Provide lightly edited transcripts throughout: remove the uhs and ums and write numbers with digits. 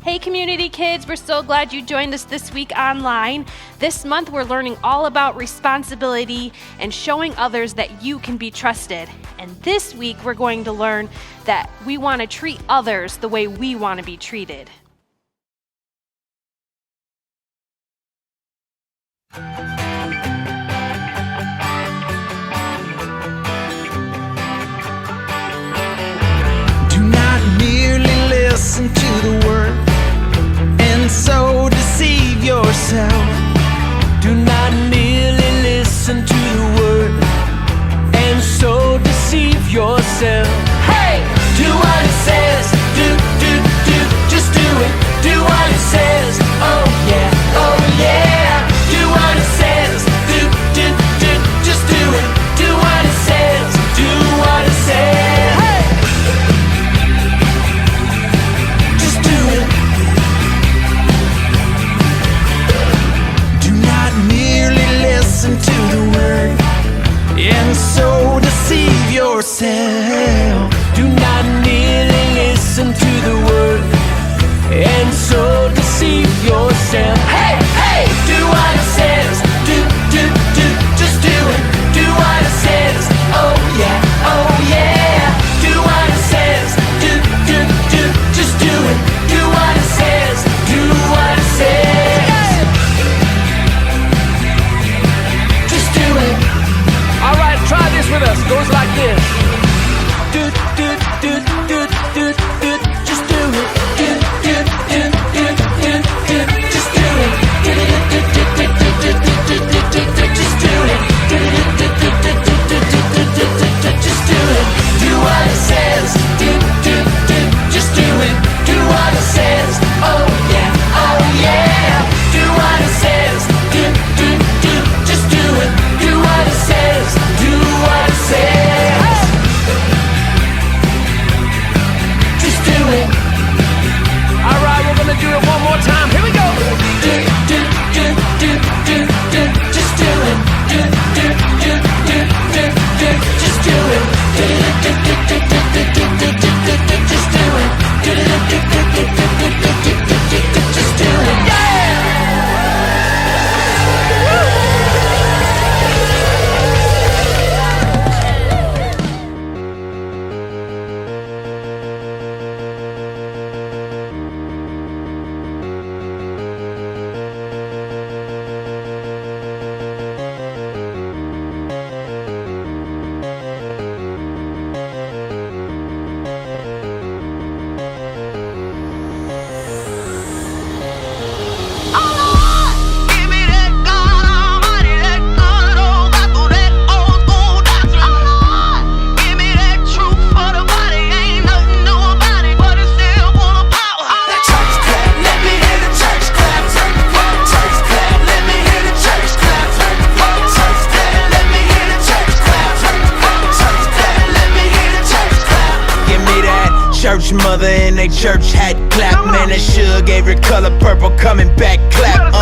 Hey community kids, we're so glad you joined us this week online. This month we're learning all about responsibility and showing others that you can be trusted. And this week we're going to learn that we want to treat others the way we want to be treated. Do not merely listen to the word and so deceive yourself. Do not merely listen to the word and so deceive yourself. Hey, do what it says. Do, just do it. Do what it says. Oh yeah, oh yeah. Do what it says. Do, just do it. Do what it says. Do what it says. Hey, just do it. Do not merely listen to the word and so deceive yourself. Do not merely listen to the word and so deceive yourself. Hey, hey, do what it says. Do, just do it. Do what it says. Oh yeah, oh yeah. Do what it says. Do, just do it. Do what it says. Do what it says. Just do it. All right, try this with us. Goes like this. Do, just do it. Just do it. Just do it. Just do it. Do what it says. Just do it. Do what it says. Oh yeah, oh yeah. Do what it says. Just do it. Do what it says. Do what it says. Just do it. All right, we're gonna do it one more time. Here we go. Just do it. Just do it. Just do it. Just do it. Church mother in they church hat clap. Man, that sure gave her color purple coming back clap.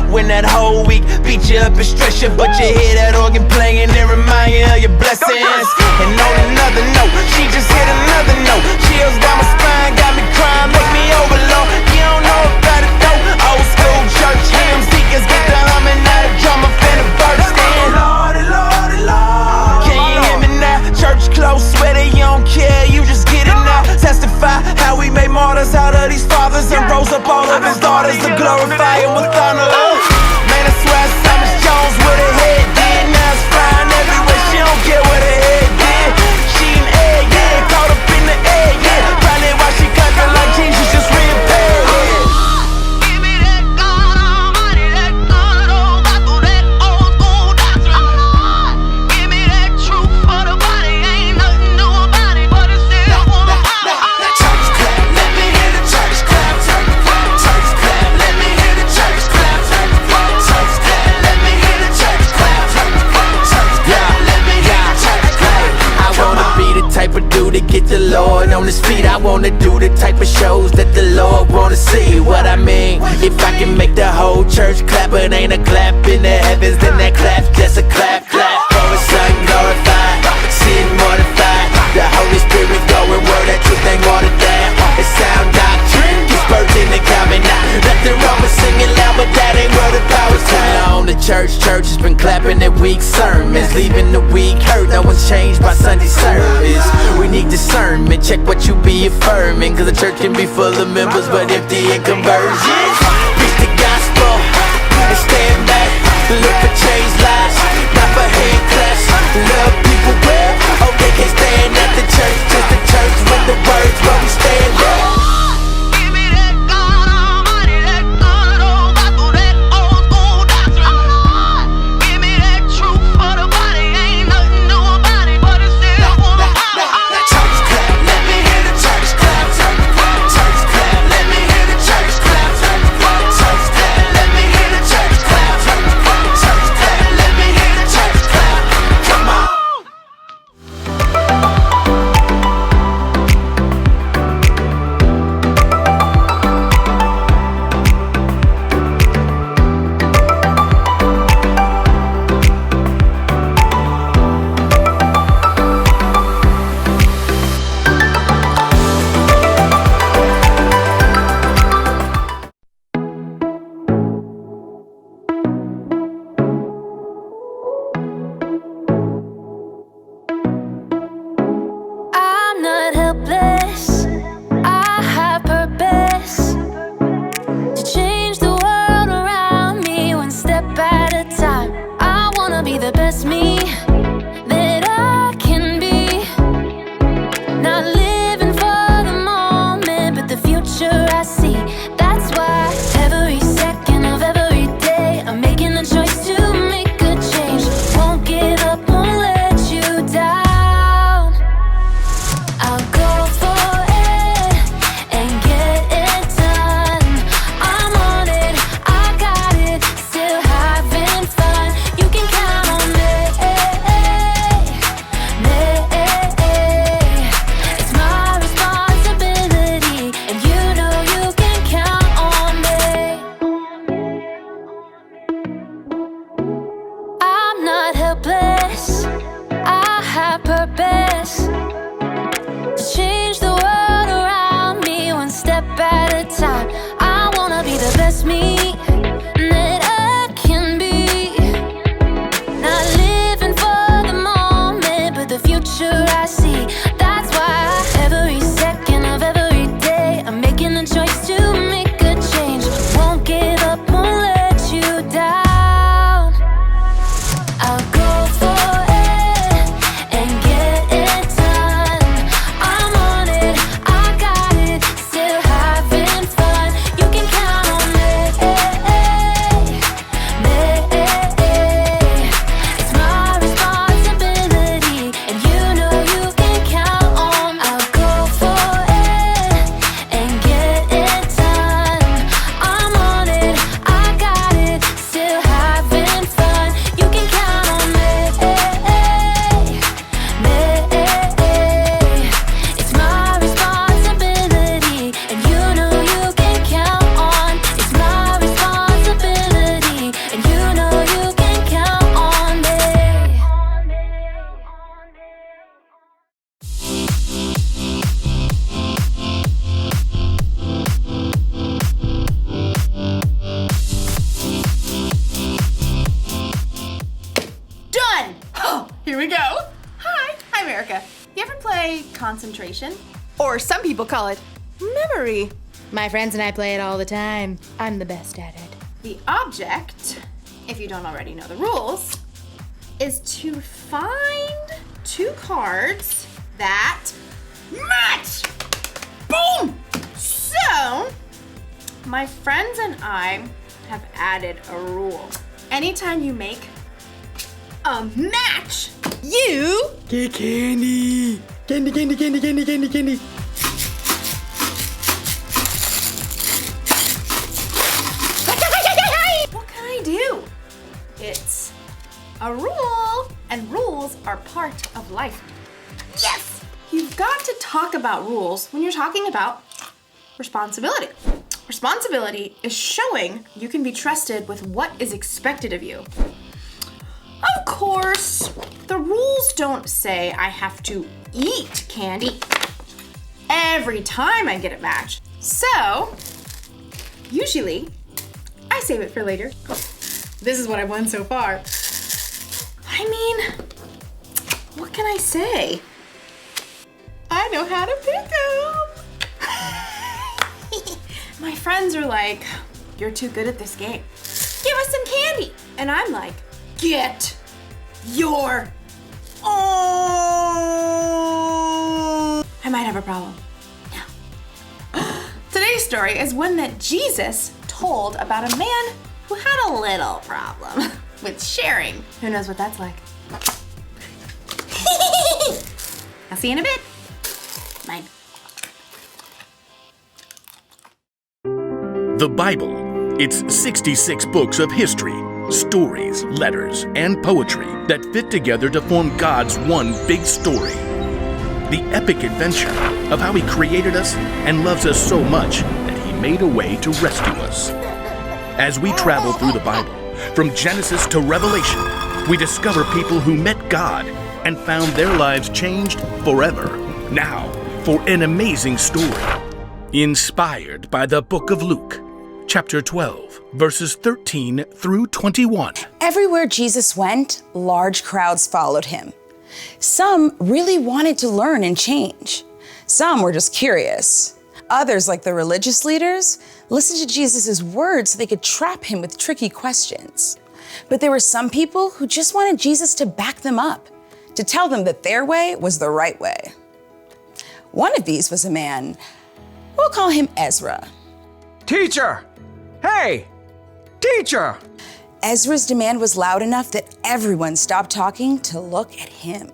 When that whole week beat you up and stress you, but you hear that organ playing and remind you of your blessings. And on another note, she just hit another note. Chills down my spine, got me crying, make me overload. You don't know about it though. Old school church hymns, deacons get the humming, now the drummer finna burst in. Lordy, Lordy, Lord. Can you hear me now? Church close, swear they don't care, you just get it now. Testify how we made martyrs out of these fathers and rose up all of his daughters to glorify him with thunder. Man, I swear Thomas Jones with her head did. Now it's flying everywhere, she don't care what her head did. She an egg, yeah, caught up in the egg, yeah. Probably why she clapping like Jesus just repaired, yeah. Give me that God Almighty, that good old Bible, that old school doctrine. Give me that truth for the body, ain't nothing new about it, but it's still full of power. Church clap, let me hear the church clap. Church clap, let me hear the church clap. Church clap, let me hear the church clap. Church clap, let me hear the church clap. I wanna be the type of dude that get the Lord on his feet. I wanna do the type of shows that the Lord wanna see. What I mean, if I can make the whole church clap, it ain't a clap in the heavens, then that clap just a clap. For his son glorified, sin mortified. The Holy Spirit going word, that truth ain't watered down. It's sound doctrine, gets birthed in the church has been clapping at weak sermons, leaving the weak hurt. No one's changed by Sunday service. We need discernment, check what you be affirming, cause the church can be full of members but empty in conversions. Preach the gospel and stand back, look for changed lives, not for hand claps. Love people well, oh they can't stand at the church, just the church with the words where we stand at. Give me that God Almighty, that good old gospel, that old school doctrine. Give me that truth for the body. Ain't nothing new about it, but it's still full of power. Church clap, let me hear the church clap. Church clap, let me hear the church clap. Church clap, let me hear the church clap. Church clap, let me hear the church clap. Come on. I'm not helpless. I have purpose to change the world around me one step at a time. I wanna be the best me that I can be. Not living for the moment, but the future I see. That's why every second of every day I'm making a choice to make a change. Won't give up, won't let you down. I'll go for it and get it done. I'm on it, I got it, still having fun. You can count on me. It's my responsibility, and you know you can count on me. I'm not helpless, I have purpose to change the world around me one step at a time. I wanna be the best me that I can be. Not living for the moment, but the future I see. That's why every second of every day I'm making a choice to make a change. Won't give up, won't let you down. I'll go for it and get it done. I'm on it, I got it, still having fun. You can count on me. It's my responsibility, and you know you can count on. I'll go for it and get it done. I'm on it, I got it, still having fun. You can count on me. It's my responsibility, and you know you can count on. It's my responsibility, and you know you can count on me. Done! Oh, here we go. Hi, I'm Erica. You ever play concentration? Or some people call it memory. My friends and I play it all the time. I'm the best at it. The object, if you don't already know the rules, is to find two cards that match. Boom! So, my friends and I have added a rule. Anytime you make a match, you Get candy. Candy, candy, candy, candy, candy, candy. What can I do? It's a rule, and rules are part of life. Yes! You've got to talk about rules when you're talking about responsibility. Responsibility is showing you can be trusted with what is expected of you. Of course, the rules don't say I have to eat candy every time I get a match. So, usually, I save it for later. This is what I've won so far. I mean, what can I say? I know how to pick 'em. My friends are like, you're too good at this game. Give us some candy. And I'm like, get your own. I might have a problem. No. Today's story is one that Jesus told about a man who had a little problem with sharing. Who knows what that's like? I'll see you in a bit. Mine. The Bible. It's 66 books of history, stories, letters, and poetry that fit together to form God's one big story. The epic adventure of how He created us and loves us so much that He made a way to rescue us. As we travel through the Bible, from Genesis to Revelation, we discover people who met God and found their lives changed forever. Now, for an amazing story, inspired by the book of Luke, chapter 12, verses 13 through 21. Everywhere Jesus went, large crowds followed him. Some really wanted to learn and change. Some were just curious. Others, like the religious leaders, listened to Jesus' words so they could trap him with tricky questions. But there were some people who just wanted Jesus to back them up, to tell them that their way was the right way. One of these was a man, we'll call him Ezra. Teacher! Hey! Teacher! Ezra's demand was loud enough that everyone stopped talking to look at him.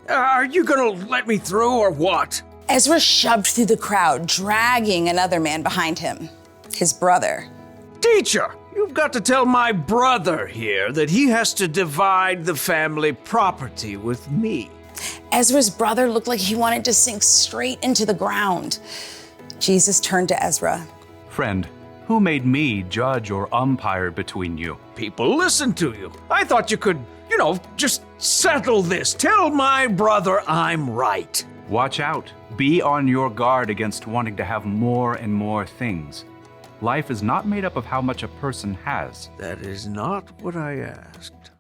Are you gonna let me through or what? Ezra shoved through the crowd, dragging another man behind him, his brother. Teacher, you've got to tell my brother here that he has to divide the family property with me. Ezra's brother looked like he wanted to sink straight into the ground. Jesus turned to Ezra. Friend, who made me judge or umpire between you? People listen to you. I thought you could, just settle this. Tell my brother I'm right. Watch out. Be on your guard against wanting to have more and more things. Life is not made up of how much a person has. That is not what I asked.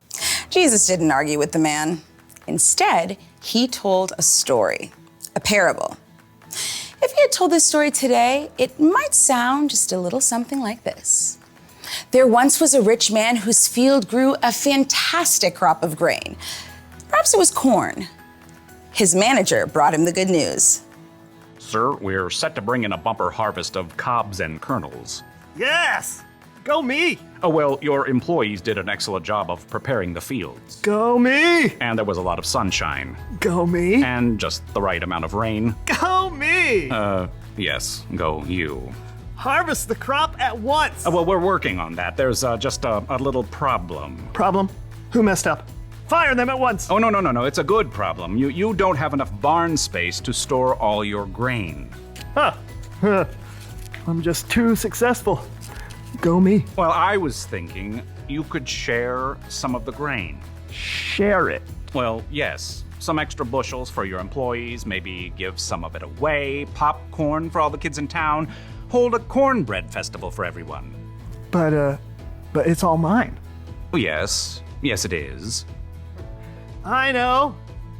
Jesus didn't argue with the man. Instead, he told a story, a parable. If he had told this story today, it might sound just a little something like this. There once was a rich man whose field grew a fantastic crop of grain. Perhaps it was corn. His manager brought him the good news. Sir, we're set to bring in a bumper harvest of cobs and kernels. Yes! Go me! Oh, well, your employees did an excellent job of preparing the fields. Go me! And there was a lot of sunshine. Go me! And just the right amount of rain. Go me! Yes, go you. Harvest the crop at once! Well, we're working on that. There's just a little problem. Problem? Who messed up? Fire them at once! Oh, no. It's a good problem. You don't have enough barn space to store all your grain. Huh. I'm just too successful. Go me. Well, I was thinking you could share some of the grain. Share it? Well, yes. Some extra bushels for your employees, maybe give some of it away, popcorn for all the kids in town, hold a cornbread festival for everyone. But it's all mine. Oh, yes. Yes, it is. I know.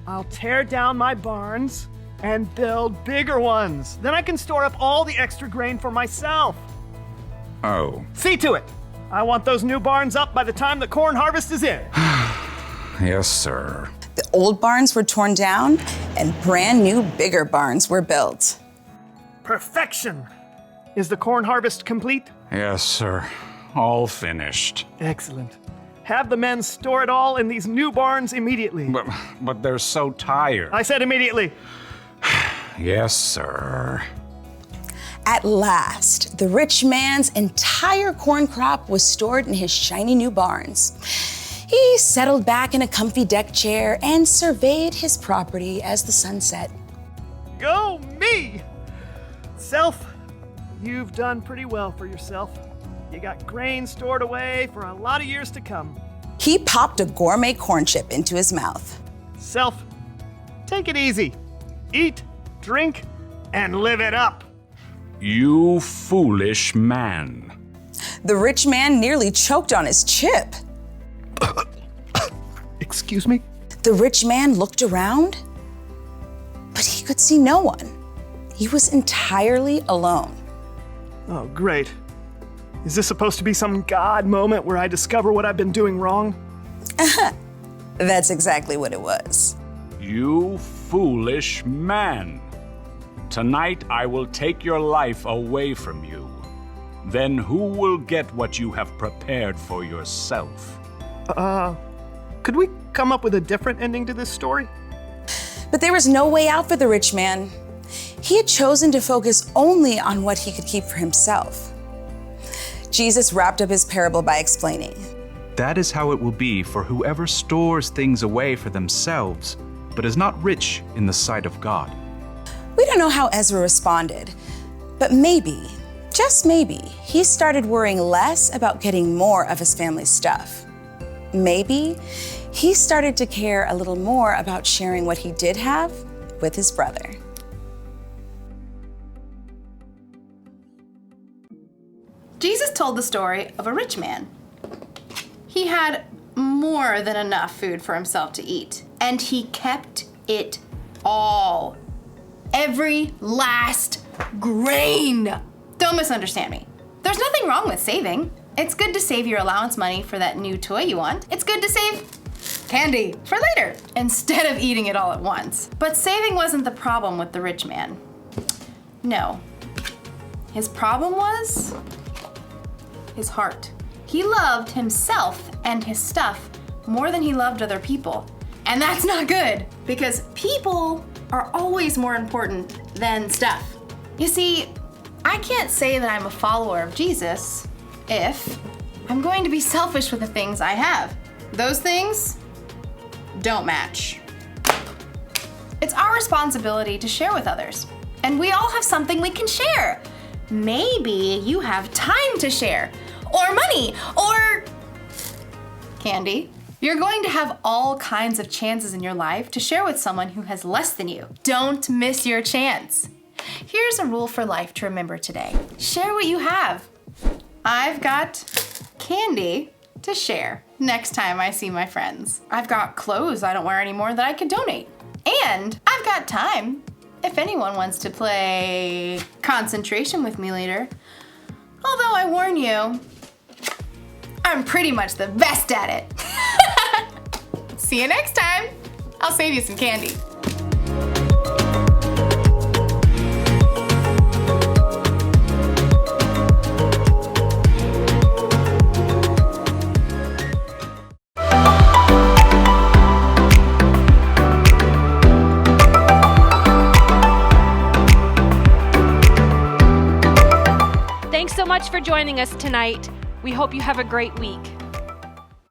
I'll tear down my barns and build bigger ones. Then I can store up all the extra grain for myself. Oh. See to it. I want those new barns up by the time the corn harvest is in. Yes, sir. The old barns were torn down and brand new, bigger barns were built. Perfection. Is the corn harvest complete? Yes, sir. All finished. Excellent. Have the men store it all in these new barns immediately. But they're so tired. I said immediately. Yes, sir. At last, the rich man's entire corn crop was stored in his shiny new barns. He settled back in a comfy deck chair and surveyed his property as the sun set. Go me! Self, you've done pretty well for yourself. You got grain stored away for a lot of years to come. He popped a gourmet corn chip into his mouth. Self, take it easy. Eat, drink, and live it up. You foolish man. The rich man nearly choked on his chip. Excuse me? The rich man looked around, but he could see no one. He was entirely alone. Oh, great. Is this supposed to be some God moment where I discover what I've been doing wrong? That's exactly what it was. You foolish man. Tonight I will take your life away from you. Then who will get what you have prepared for yourself? Could we come up with a different ending to this story? But there was no way out for the rich man. He had chosen to focus only on what he could keep for himself. Jesus wrapped up his parable by explaining, That is how it will be for whoever stores things away for themselves, but is not rich in the sight of God. We don't know how Ezra responded, but maybe, just maybe, he started worrying less about getting more of his family's stuff. Maybe he started to care a little more about sharing what he did have with his brother. Jesus told the story of a rich man. He had more than enough food for himself to eat, and he kept it all. Every last grain. Don't misunderstand me. There's nothing wrong with saving. It's good to save your allowance money for that new toy you want. It's good to save candy for later instead of eating it all at once. But saving wasn't the problem with the rich man. No. His problem was his heart. He loved himself and his stuff more than he loved other people. And that's not good, because people are always more important than stuff. You see, I can't say that I'm a follower of Jesus if I'm going to be selfish with the things I have. Those things don't match. It's our responsibility to share with others, and we all have something we can share. Maybe you have time to share, or money, or candy. You're going to have all kinds of chances in your life to share with someone who has less than you. Don't miss your chance. Here's a rule for life to remember today. Share what you have. I've got candy to share next time I see my friends. I've got clothes I don't wear anymore that I could donate. And I've got time if anyone wants to play concentration with me later. Although I warn you, I'm pretty much the best at it. See you next time. I'll save you some candy. Thanks so much for joining us tonight. We hope you have a great week.